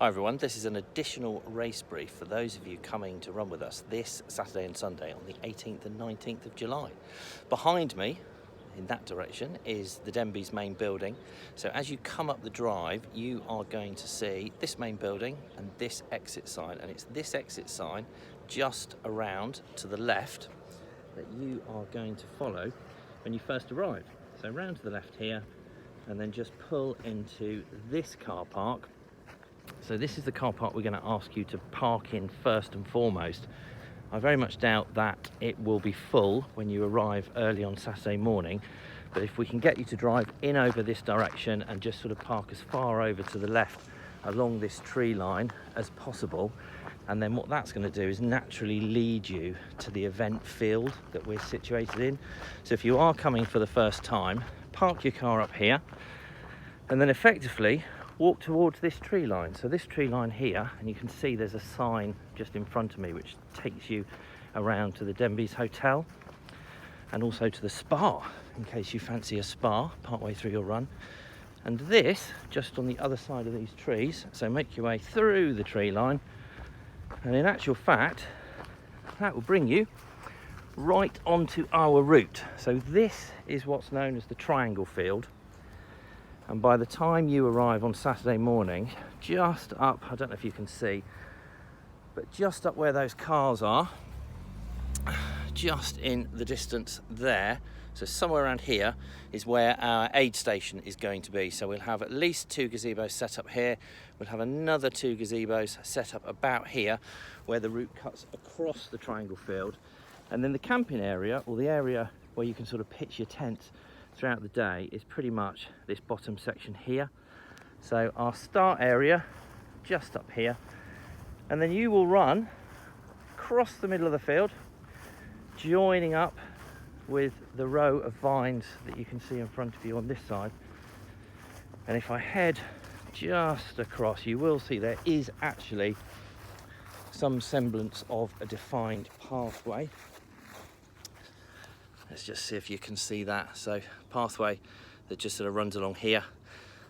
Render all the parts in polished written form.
Hi everyone, this is an additional race brief for those of you coming to run with us this Saturday and Sunday on the 18th and 19th of July. Behind me, in that direction, is the Denbies main building. So as you come up the drive, you are going to see this main building and this exit sign. And it's this exit sign just around to the left that you are going to follow when you first arrive. So round to the left here and then just pull into this car park. So this is the car park we're going to ask you to park in first and foremost. I very much doubt that it will be full when you arrive early on Saturday morning, but if we can get you to drive in over this direction and just sort of park as far over to the left along this tree line as possible, and then what that's going to do is naturally lead you to the event field that we're situated in. So if you are coming for the first time, park your car up here and then effectively walk towards this tree line. So this tree line here, and you can see there's a sign just in front of me which takes you around to the Denbies Hotel and also to the spa, in case you fancy a spa partway through your run. And this, just on the other side of these trees, so make your way through the tree line, and in actual fact, that will bring you right onto our route. So this is what's known as the triangle field. And by the time you arrive on Saturday morning, just up, I don't know if you can see, but just up where those cars are, just in the distance there, so somewhere around here is where our aid station is going to be. So we'll have at least 2 gazebos set up here. We'll have another 2 gazebos set up about here where the route cuts across the triangle field. And then the camping area, or the area where you can sort of pitch your tents throughout the day, is pretty much this bottom section here. So our start area just up here, and then you will run across the middle of the field, joining up with the row of vines that you can see in front of you on this side. And if I head just across, you will see there is actually some semblance of a defined pathway. Let's just see if you can see that. So pathway that just sort of runs along here.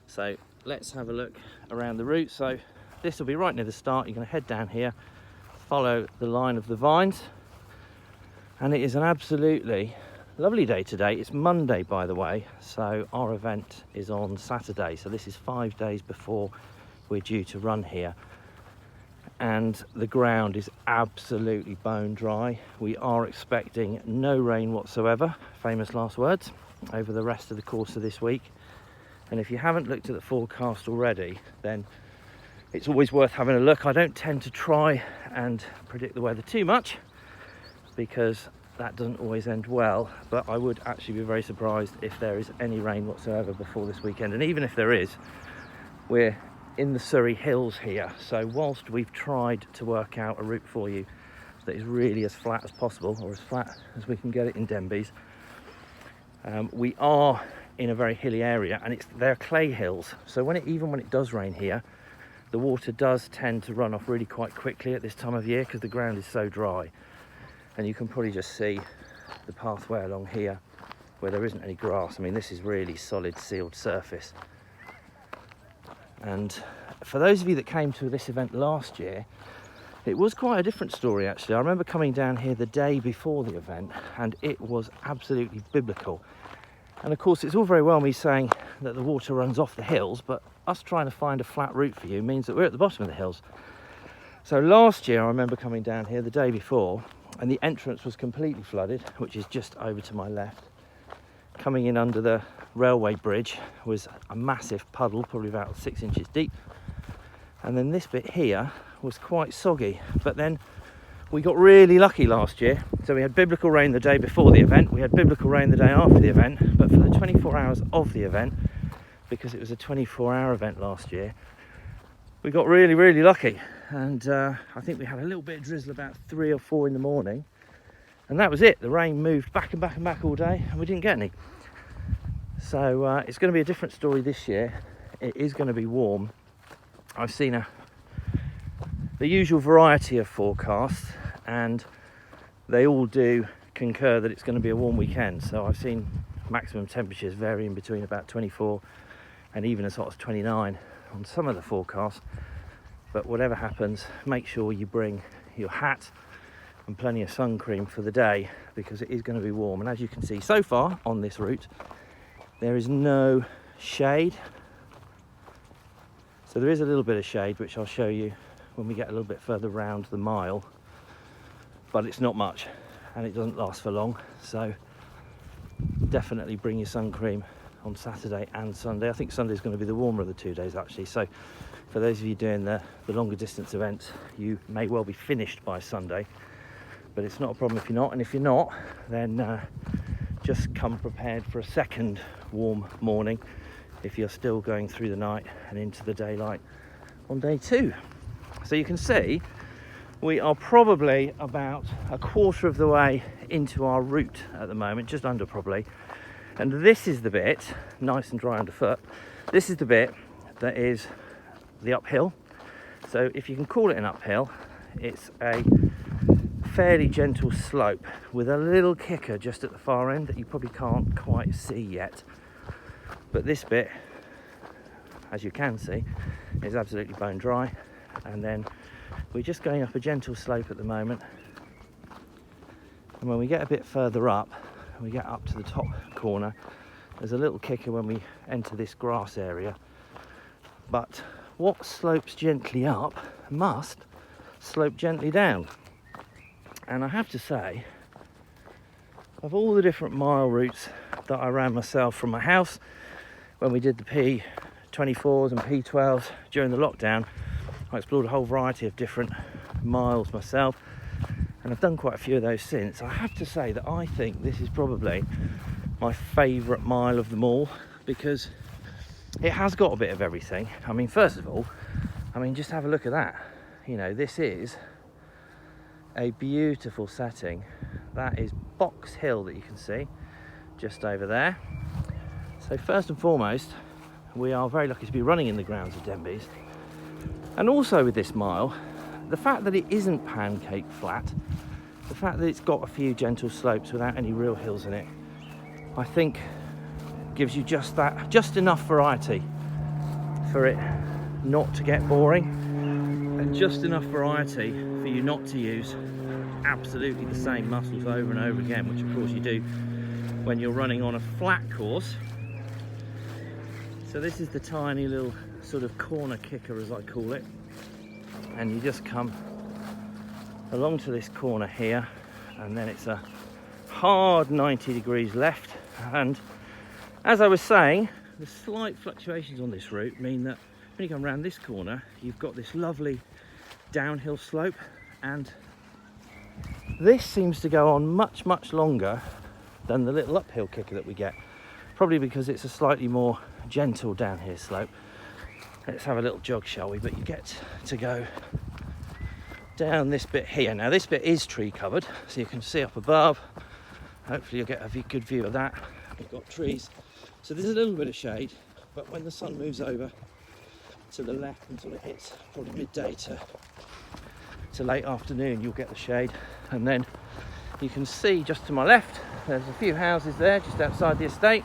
So let's have a look around the route. So this will be right near the start. You're going to head down here, follow the line of the vines, and it is an absolutely lovely day today. It's Monday, by the way, so our event is on Saturday. So this is 5 days before we're due to run here. And the ground is absolutely bone dry. We are expecting no rain whatsoever, famous last words, over the rest of the course of this week. And if you haven't looked at the forecast already, then it's always worth having a look. I don't tend to try and predict the weather too much because that doesn't always end well, but I would actually be very surprised if there is any rain whatsoever before this weekend. And even if there is, we're in the Surrey Hills here, so whilst we've tried to work out a route for you that is really as flat as possible, or as flat as we can get it in Denbies, we are in a very hilly area, and they're clay hills, so even when it does rain here, the water does tend to run off really quite quickly at this time of year because the ground is so dry. And you can probably just see the pathway along here where there isn't any grass. I mean, this is really solid sealed surface. And for those of you that came to this event last year, it was quite a different story actually. I remember coming down here the day before the event and it was absolutely biblical. And of course it's all very well me saying that the water runs off the hills, but us trying to find a flat route for you means that we're at the bottom of the hills. So last year I remember coming down here the day before and the entrance was completely flooded, which is just over to my left. Coming in under the railway bridge was a massive puddle, probably about 6 inches deep, and then this bit here was quite soggy. But then we got really lucky last year, so we had biblical rain the day before the event, we had biblical rain the day after the event, but for the 24 hours of the event, because it was a 24-hour event last year, we got really lucky. And I think we had a little bit of drizzle about 3 or 4 in the morning, and that was it. The rain moved back and back all day and we didn't get any. So it's going to be a different story this year. It is going to be warm. I've seen the usual variety of forecasts, and they all do concur that it's going to be a warm weekend. So I've seen maximum temperatures varying between about 24 and even as hot as 29 on some of the forecasts. But whatever happens, make sure you bring your hat and plenty of sun cream for the day, because it is going to be warm. And as you can see so far on this route, there is no shade. So there is a little bit of shade, which I'll show you when we get a little bit further round the mile, but it's not much and it doesn't last for long. So definitely bring your sun cream on Saturday and Sunday. I think Sunday's going to be the warmer of the 2 days actually. So for those of you doing the longer distance events, you may well be finished by Sunday, but it's not a problem if you're not. And if you're not, then just come prepared for a second warm morning if you're still going through the night and into the daylight on day 2. So you can see we are probably about a quarter of the way into our route at the moment, just under probably. And this is the bit, nice and dry underfoot, this is the bit that is the uphill. So if you can call it an uphill, it's a fairly gentle slope with a little kicker just at the far end that you probably can't quite see yet. But this bit, as you can see, is absolutely bone dry. And then we're just going up a gentle slope at the moment. And when we get a bit further up, we get up to the top corner, there's a little kicker when we enter this grass area. But what slopes gently up must slope gently down. And I have to say, of all the different mile routes that I ran myself from my house when we did the P24s and P12s during the lockdown, I explored a whole variety of different miles myself, and I've done quite a few of those since. I have to say that I think this is probably my favourite mile of them all, because it has got a bit of everything. I mean, first of all, just have a look at that. You know, this is a beautiful setting. That is Box Hill that you can see just over there. So first and foremost, we are very lucky to be running in the grounds of Denbies. And also with this mile, the fact that it isn't pancake flat, the fact that it's got a few gentle slopes without any real hills in it, I think gives you just enough variety for it not to get boring, and just enough variety for you not to use absolutely the same muscles over and over again, which of course you do when you're running on a flat course. So this is the tiny little sort of corner kicker, as I call it, and you just come along to this corner here, and then it's a hard 90 degrees left. And as I was saying, the slight fluctuations on this route mean that when you come around this corner, you've got this lovely downhill slope, and this seems to go on much longer than the little uphill kicker that we get, probably because it's a slightly more gentle down here slope. Let's have a little jog, shall we? But you get to go down this bit here. Now this bit is tree covered, so you can see up above. Hopefully you'll get a good view of that. We've got trees, so there's a little bit of shade, but when the sun moves over to the left until it hits probably midday to late afternoon, you'll get the shade. And then you can see just to my left, there's a few houses there just outside the estate.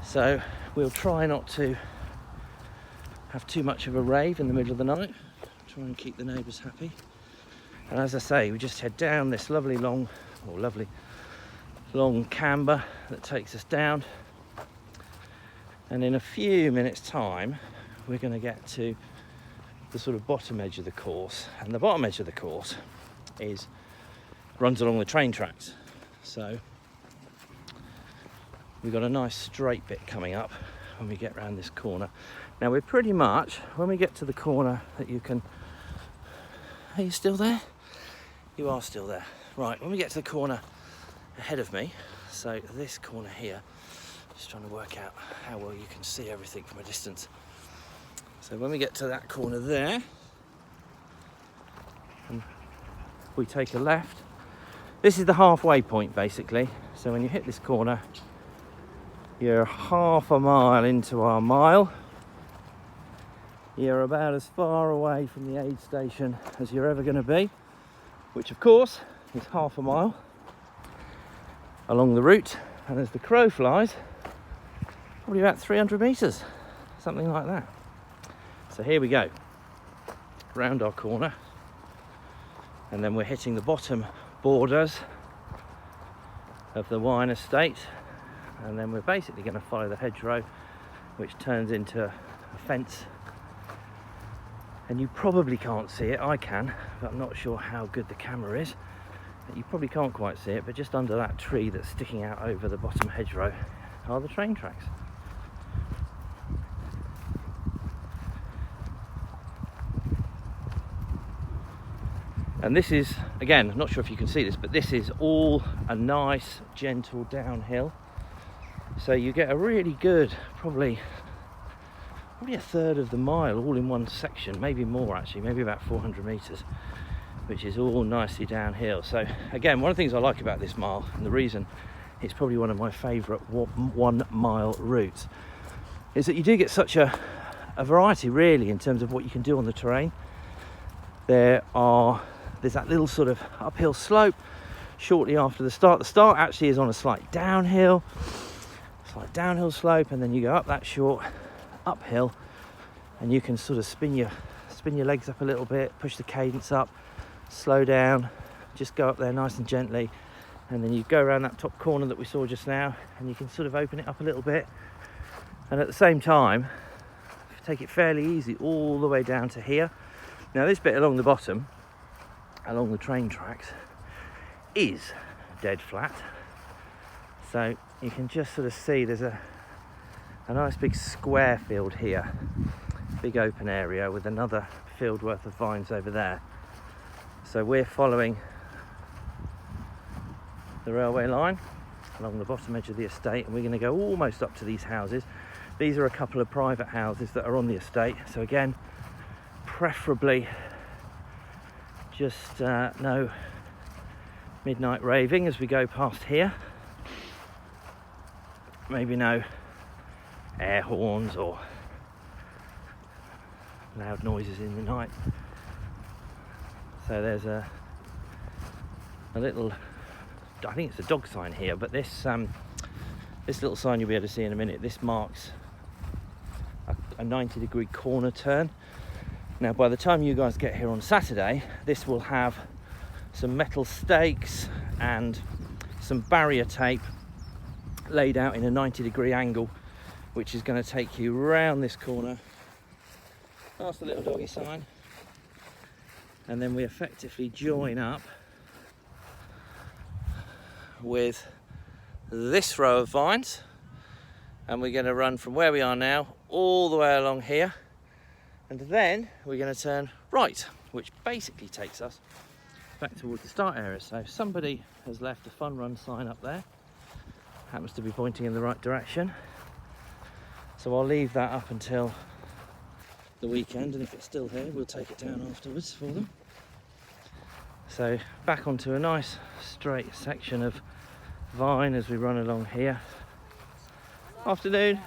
So we'll try not to have too much of a rave in the middle of the night, try and keep the neighbours happy. And as I say, we just head down this lovely long camber that takes us down, and in a few minutes time we're going to get to the sort of bottom edge of the course. And the bottom edge of the course runs along the train tracks, so we've got a nice straight bit coming up when we get around this corner. Now we're pretty much, when we get to the corner that you can, are you still there? You are still there. Right, when we get to the corner ahead of me, so this corner here, just trying to work out how well you can see everything from a distance. So when we get to that corner there, and we take a left, this is the halfway point basically. So when you hit this corner, you're half a mile into our mile. You're about as far away from the aid station as you're ever going to be, which of course is half a mile along the route, and as the crow flies, probably about 300 metres, something like that. So here we go. round our corner, and then we're hitting the bottom borders of the wine estate, and then we're basically going to follow the hedgerow, which turns into a fence. And you probably can't see it. I can, but I'm not sure how good the camera is. You probably can't quite see it, but just under that tree that's sticking out over the bottom hedgerow are the train tracks. And this is, again, I'm not sure if you can see this, but this is all a nice, gentle downhill. So you get a really good, probably a third of the mile all in one section, maybe more actually, maybe about 400 metres, which is all nicely downhill. So again, one of the things I like about this mile, and the reason it's probably one of my favourite 1 mile routes, is that you do get such a variety really in terms of what you can do on the terrain. There's that little sort of uphill slope shortly after the start. The start actually is on a slight downhill slope, and then you go up that short uphill, and you can sort of spin your legs up a little bit, push the cadence up, slow down, just go up there nice and gently, and then you go around that top corner that we saw just now, and you can sort of open it up a little bit, and at the same time take it fairly easy all the way down to here. Now this bit along the bottom, along the train tracks, is dead flat, so you can just sort of see there's a nice big square field here, big open area with another field worth of vines over there. So we're following the railway line along the bottom edge of the estate, and we're going to go almost up to these houses. These are a couple of private houses that are on the estate, so again, preferably just no midnight raving as we go past here, maybe no air horns or loud noises in the night. So there's a little, I think it's a dog sign here, but this little sign you'll be able to see in a minute, this marks a 90-degree corner turn. Now by the time you guys get here on Saturday, this will have some metal stakes and some barrier tape laid out in a 90-degree angle, which is going to take you round this corner past the little doggy sign, and then we effectively join up with this row of vines, and we're going to run from where we are now all the way along here, and then we're going to turn right, which basically takes us back towards the start area. So somebody has left a fun run sign up there, happens to be pointing in the right direction. So I'll leave that up until the weekend, and if it's still here, we'll take it down afterwards for them. So back onto a nice straight section of vine as we run along here. Afternoon.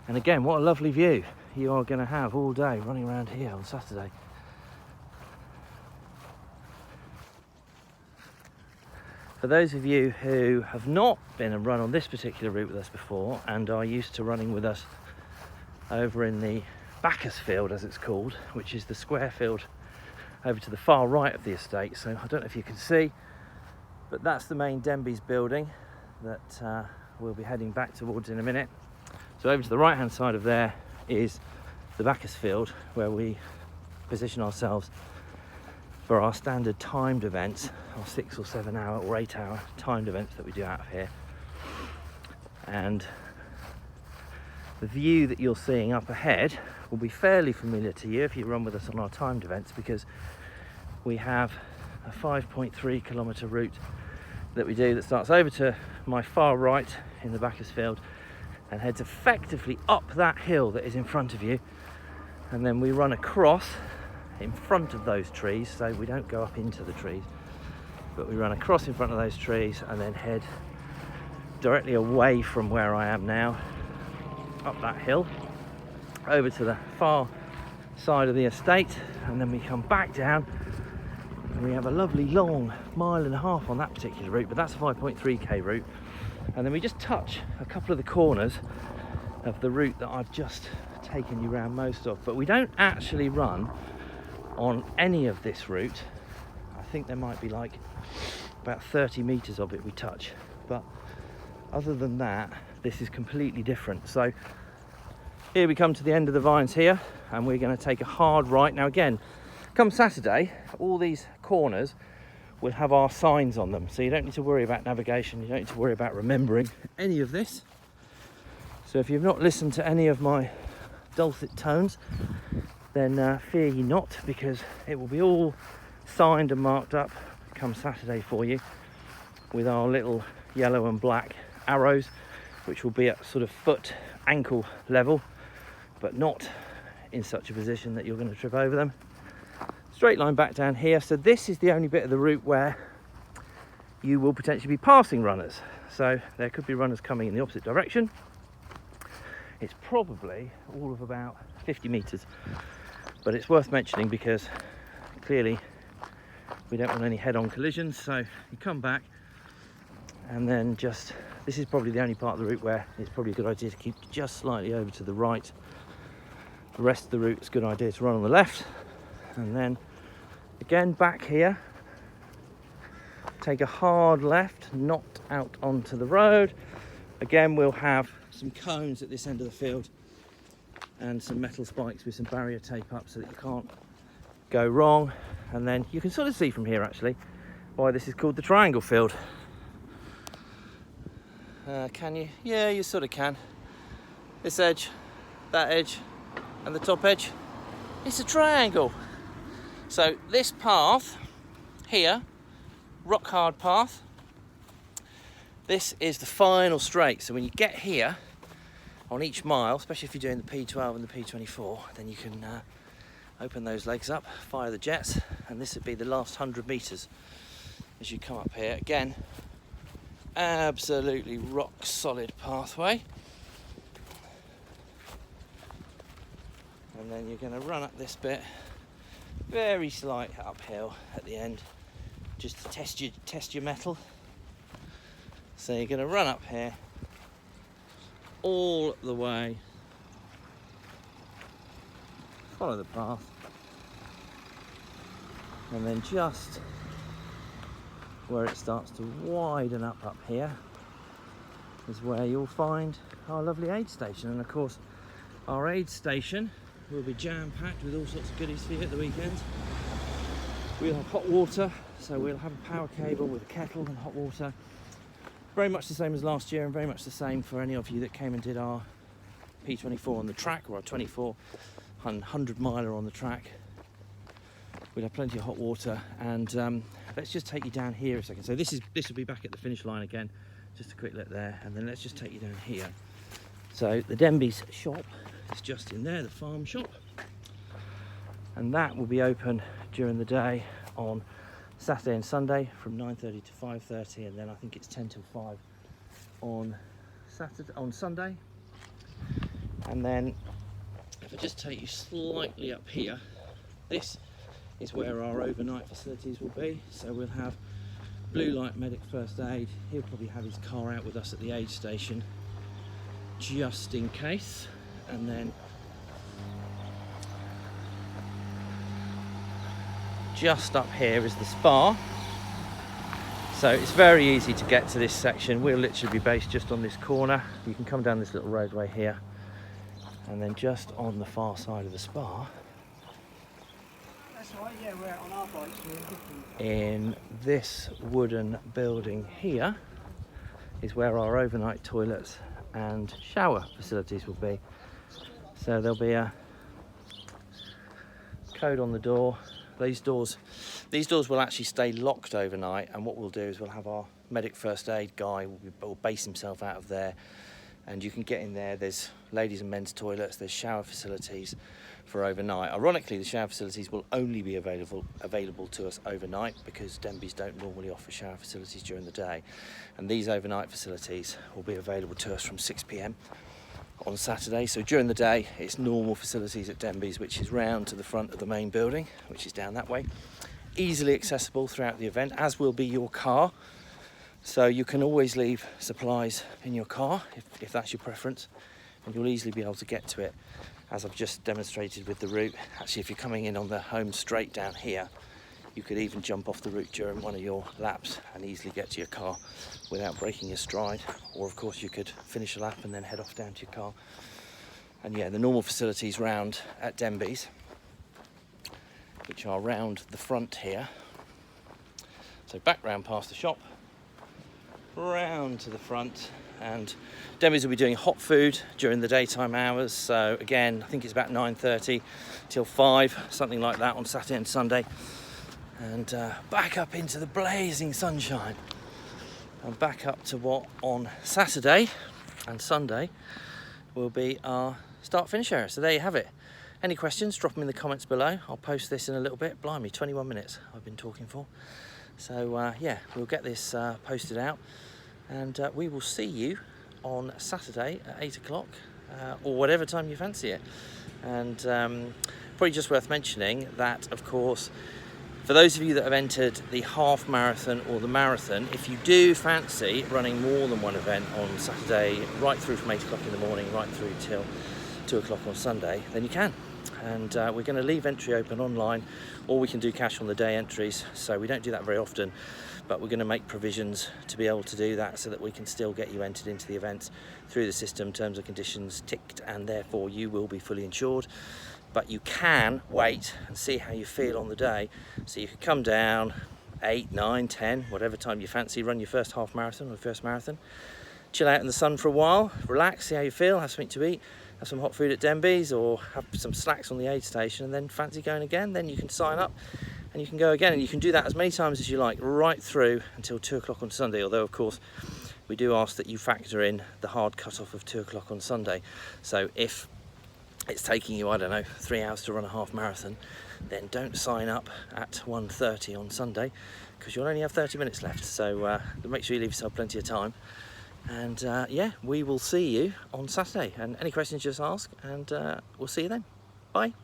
And again, what a lovely view you are going to have all day running around here on Saturday. For those of you who have not been and run on this particular route with us before and are used to running with us over in the Bacchus field, as it's called, which is the square field over to the far right of the estate. So I don't know if you can see, but that's the main Denbies building that we'll be heading back towards in a minute. So over to the right hand side of there is the Bacchus field, where we position ourselves for our standard timed events, our 6 or 7 hour or 8 hour timed events that we do out of here. And the view that you're seeing up ahead will be fairly familiar to you if you run with us on our timed events, because we have a 5.3 kilometre route that we do that starts over to my far right in the Bacchus field and heads effectively up that hill that is in front of you, and then we run across in front of those trees, so we don't go up into the trees, but we run across in front of those trees and then head directly away from where I am now, up that hill, over to the far side of the estate, and then we come back down and we have a lovely long 1.5 miles on that particular route, but that's a 5.3k route, and then we just touch a couple of the corners of the route that I've just taken you around most of. But we don't actually run on any of this route. I think there might be like about 30 meters of it we touch, but other than that, this is completely different. So here we come to the end of the vines here, and we're going to take a hard right. Now again, come Saturday, all these corners will have our signs on them, so you don't need to worry about navigation, you don't need to worry about remembering any of this. So if you've not listened to any of my dulcet tones, then fear ye not, because it will be all signed and marked up come Saturday for you with our little yellow and black arrows, which will be at sort of foot ankle level, but not in such a position that you're going to trip over them. Straight line back down here. So this is the only bit of the route where you will potentially be passing runners. So there could be runners coming in the opposite direction. It's probably all of about 50 meters, but it's worth mentioning because clearly we don't want any head-on collisions. So you come back, and then this is probably the only part of the route where it's probably a good idea to keep just slightly over to the right. The rest of the route is a good idea to run on the left. And then again back here, take a hard left, not out onto the road. Again, we'll have some cones at this end of the field and some metal spikes with some barrier tape up so that you can't go wrong. And then you can sort of see from here actually why this is called the triangle field. Can you? Yeah, you sort of can. This edge, that edge, and the top edge, it's a triangle. So this path here, rock hard path, this is the final straight. So when you get here on each mile, especially if you're doing the P12 and the P24, then you can open those legs up, fire the jets, and this would be the last 100 meters as you come up here. Again, absolutely rock solid pathway. And then you're going to run up this bit, very slight uphill at the end, just to test your mettle. So you're going to run up here all the way, follow the path, and then just where it starts to widen up here is where you'll find our lovely aid station. And of course our aid station will be jam-packed with all sorts of goodies for you at the weekend. We'll have hot water, so we'll have a power cable with a kettle and hot water. Very much the same as last year, and very much the same for any of you that came and did our P24 on the track, or our 24 100 miler on the track. We'll have plenty of hot water, and let's just take you down here a second. So this will be back at the finish line again, just a quick look there, and then let's just take you down here. So the Denbies shop is just in there, the farm shop, and that will be open during the day on Saturday and Sunday from 9:30 to 5:30, and then I think it's 10 till 5 on Sunday. And then if I just take you slightly up here, this is where our overnight facilities will be. So we'll have Blue Light Medic First Aid. He'll probably have his car out with us at the aid station just in case. And then just up here is the spa. So it's very easy to get to this section. We'll literally be based just on this corner. You can come down this little roadway here, and then just on the far side of the spa, that's right, yeah, we're out on our bikes. in this wooden building here, is where our overnight toilets and shower facilities will be. So there'll be a code on the door. These doors will actually stay locked overnight, and what we'll do is we'll have our medic first aid guy will base himself out of there, and you can get in there. There's ladies and men's toilets, there's shower facilities for overnight. Ironically, the shower facilities will only be available to us overnight, because Denbies don't normally offer shower facilities during the day, and these overnight facilities will be available to us from 6 p.m. on Saturday. So during the day it's normal facilities at Denbies, which is round to the front of the main building, which is down that way, easily accessible throughout the event, as will be your car. So you can always leave supplies in your car if that's your preference. and you'll easily be able to get to it, as I've just demonstrated with the route. Actually, if you're coming in on the home straight down here, you could even jump off the route during one of your laps and easily get to your car without breaking your stride. Or of course you could finish a lap and then head off down to your car. And yeah, the normal facilities round at Denbies, which are round the front here. So back round past the shop, round to the front, and Denbies will be doing hot food during the daytime hours. So again, I think it's about 9:30 till 5, something like that on Saturday and Sunday. And back up into the blazing sunshine, and back up to what on Saturday and Sunday will be our start finish area. So there you have it. Any questions, drop them in the comments below. I'll post this in a little bit. Blimey, 21 minutes I've been talking for. So yeah, we'll get this posted out, and we will see you on Saturday at 8 o'clock or whatever time you fancy it. And probably just worth mentioning that, of course, for those of you that have entered the half marathon or the marathon, if you do fancy running more than one event on Saturday, right through from 8 o'clock in the morning, right through till 2 o'clock on Sunday, then you can. And we're going to leave entry open online, or we can do cash on the day entries. So we don't do that very often, but we're going to make provisions to be able to do that so that we can still get you entered into the events through the system, terms and conditions ticked, and therefore you will be fully insured. But you can wait and see how you feel on the day. So you could come down 8, 9, 10, whatever time you fancy, run your first half marathon or first marathon, chill out in the sun for a while, relax, see how you feel, have something to eat, have some hot food at Denbies, or have some snacks on the aid station, and then fancy going again, then you can sign up and you can go again. And you can do that as many times as you like, right through until 2 o'clock on Sunday, although of course we do ask that you factor in the hard cut-off of 2 o'clock on Sunday. So if it's taking you, I don't know, 3 hours to run a half marathon, then don't sign up at 1:30 on Sunday, because you'll only have 30 minutes left. So make sure you leave yourself plenty of time. And yeah, we will see you on Saturday. And any questions, just ask, and we'll see you then. Bye.